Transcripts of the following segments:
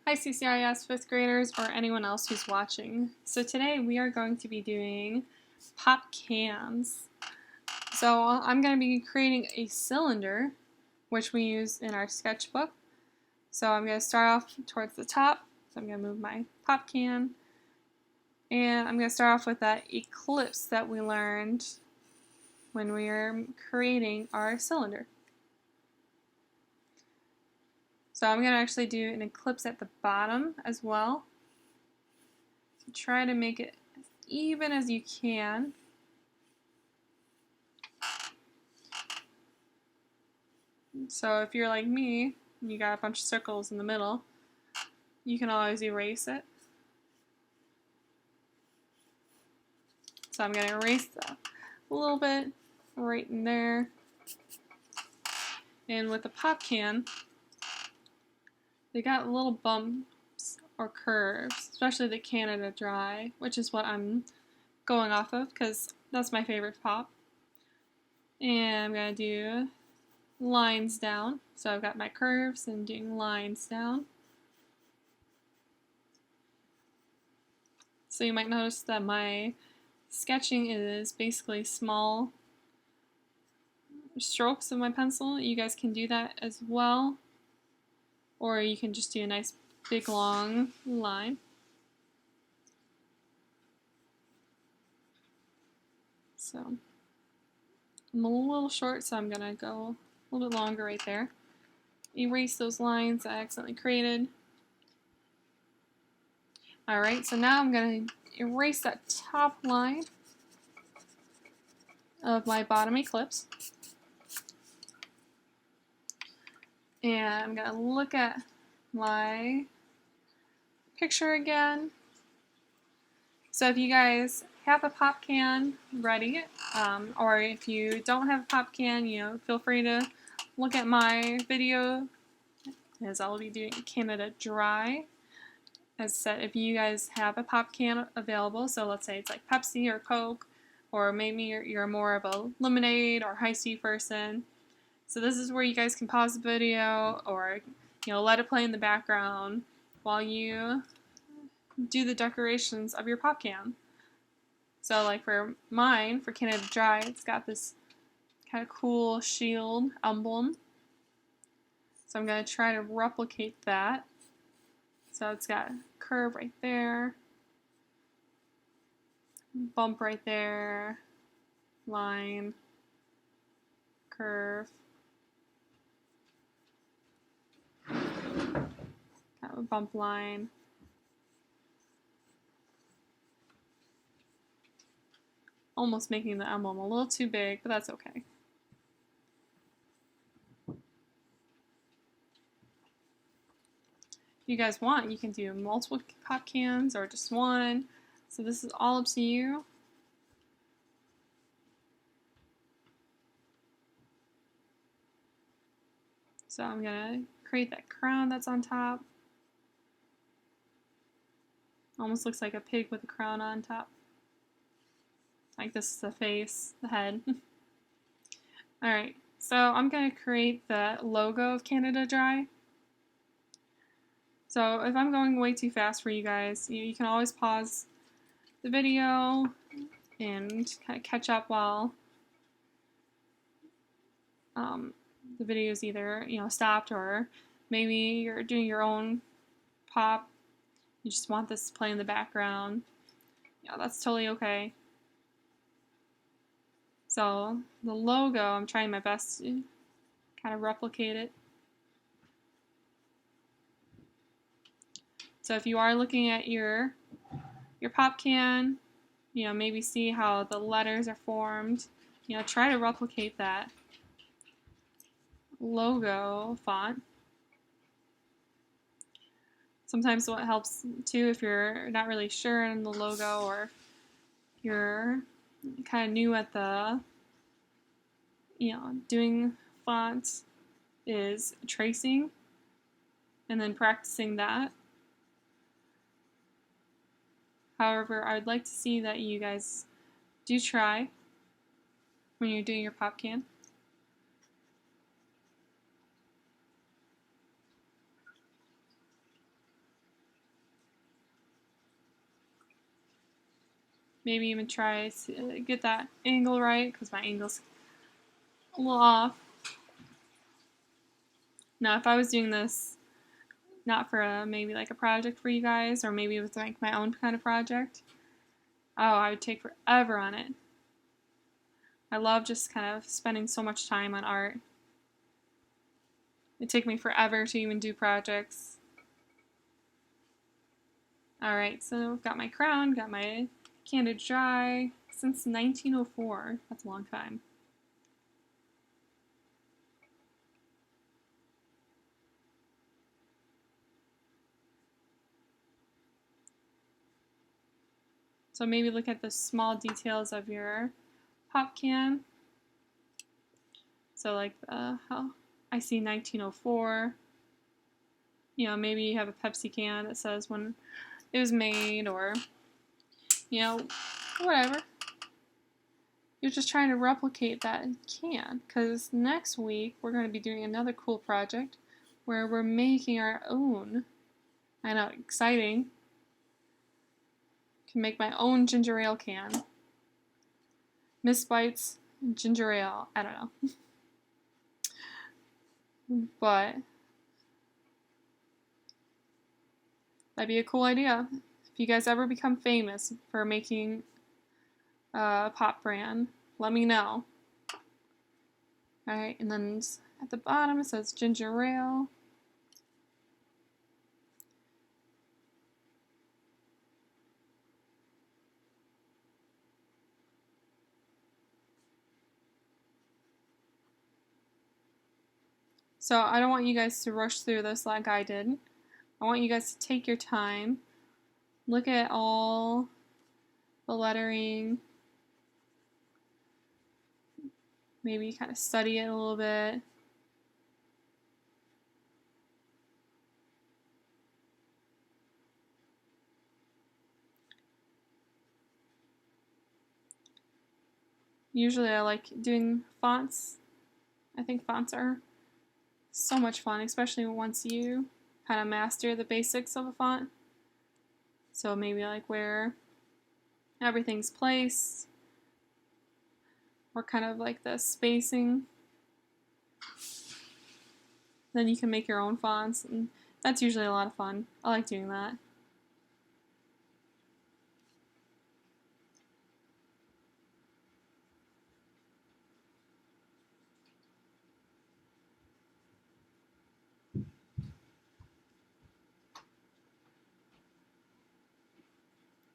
Hi CCIS 5th graders or anyone else who's watching. So today we are going to be doing pop cans. So I'm going to be creating a cylinder which we use in our sketchbook. So I'm going to start off towards the top. So I'm going to move my pop can. And I'm going to start off with that ellipse that we learned when we were creating our cylinder. So I'm going to actually do an ellipse at the bottom as well. So try to make it as even as you can. So if you're like me, and you got a bunch of circles in the middle, you can always erase it. So I'm going to erase that a little bit right in there. And with the pop can, they got little bumps or curves, especially the Canada Dry, which is what I'm going off of because that's my favorite pop. And I'm going to do lines down. So I've got my curves and doing lines down. So you might notice that my sketching is basically small strokes of my pencil. You guys can do that as well. Or you can just do a nice big long line. So I'm a little short, so I'm going to go a little bit longer right there. Erase those lines I accidentally created. Alright, so now I'm going to erase that top line of my bottom ellipse. And I'm going to look at my picture again. So if you guys have a pop can ready, or if you don't have a pop can, feel free to look at my video, as I'll be doing Canada Dry. As said, if you guys have a pop can available, so let's say it's like Pepsi or Coke, or maybe you're more of a lemonade or high C person. So this is where you guys can pause the video or let it play in the background while you do the decorations of your pop can. So like for mine, for Canada Dry, it's got this kind of cool shield emblem. So I'm going to try to replicate that. So it's got a curve right there, bump right there, line, curve, kind of a bump line. Almost making the emblem a little too big, but that's okay. If you guys want, you can do multiple pop cans or just one. So this is all up to you. So I'm going to create that crown that's on top. Almost looks like a pig with a crown on top. Like this is the face, the head. Alright, so I'm going to create the logo of Canada Dry. So if I'm going way too fast for you guys, you can always pause the video and kind of catch up while the video is either stopped, or maybe you're doing your own pop. You just want this to play in the background. Yeah, that's totally okay. So the logo, I'm trying my best to kind of replicate it. So if you are looking at your pop can, maybe see how the letters are formed. Try to replicate that logo font. Sometimes what helps too, if you're not really sure in the logo, or you're kind of new at the doing fonts, is tracing and then practicing that. However, I would like to see that you guys do try when you're doing your pop can. Maybe even try to get that angle right, because my angle's a little off. Now, if I was doing this not for maybe like a project for you guys, or maybe it was like my own kind of project, oh, I would take forever on it. I love just kind of spending so much time on art. It'd take me forever to even do projects. Alright, so got my crown, got my can to dry since 1904. That's a long time. So maybe look at the small details of your pop can. So like how I see 1904. You know, maybe you have a Pepsi can that says when it was made, or you know, whatever. You're just trying to replicate that can, because next week we're going to be doing another cool project where we're making our own. I know, exciting. Can make my own ginger ale can. Miss Bites ginger ale. I don't know. But that'd be a cool idea. If you guys ever become famous for making a pop brand, let me know. Alright, and then at the bottom it says ginger ale. So I don't want you guys to rush through this like I did. I want you guys to take your time, look at all the lettering, maybe kind of study it a little bit. Usually I like doing fonts. I think fonts are so much fun, especially once you kind of master the basics of a font. So maybe like where everything's placed, or kind of like the spacing. Then you can make your own fonts, and that's usually a lot of fun. I like doing that.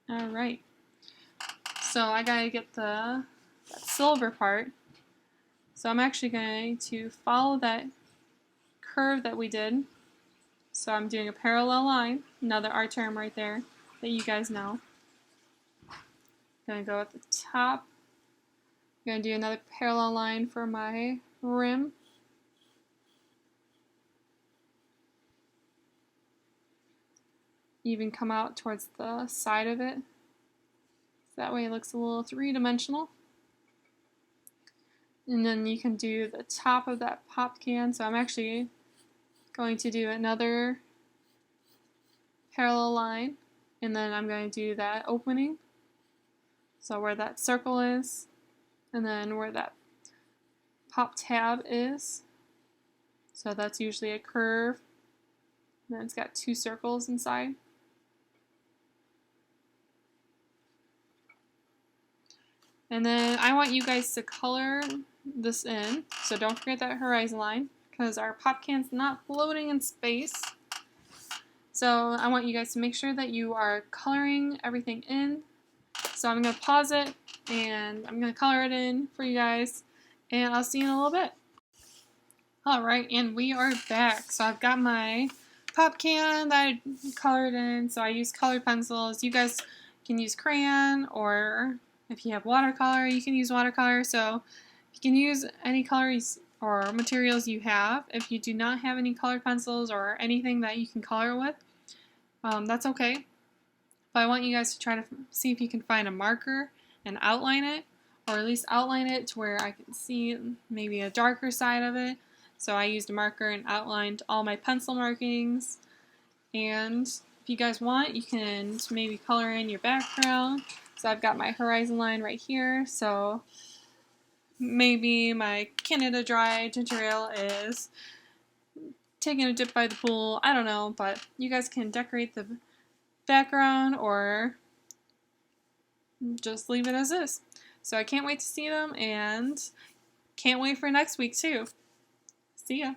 Alright, so I gotta get that silver part. So I'm actually going to follow that curve that we did. So I'm doing a parallel line, another art term right there that you guys know. Gonna go at the top. Gonna do another parallel line for my rim. Even come out towards the side of it. So that way it looks a little three-dimensional. And then you can do the top of that pop can. So I'm actually going to do another parallel line, and then I'm going to do that opening. So where that circle is, and then where that pop tab is. So that's usually a curve. And then it's got two circles inside. And then I want you guys to color this in. So don't forget that horizon line, because our pop can's not floating in space. So I want you guys to make sure that you are coloring everything in. So I'm going to pause it, and I'm going to color it in for you guys, and I'll see you in a little bit. Alright, and we are back. So I've got my pop can that I colored in. So I use colored pencils. You guys can use crayon, or if you have watercolor, you can use watercolor. So you can use any colors or materials you have. If you do not have any colored pencils or anything that you can color with, that's okay. But I want you guys to try to see if you can find a marker and outline it, or at least outline it to where I can see maybe a darker side of it. So I used a marker and outlined all my pencil markings. And if you guys want, you can maybe color in your background. So I've got my horizon line right here. So maybe my Canada Dry ginger ale is taking a dip by the pool. I don't know, but you guys can decorate the background or just leave it as is. So I can't wait to see them and can't wait for next week too. See ya.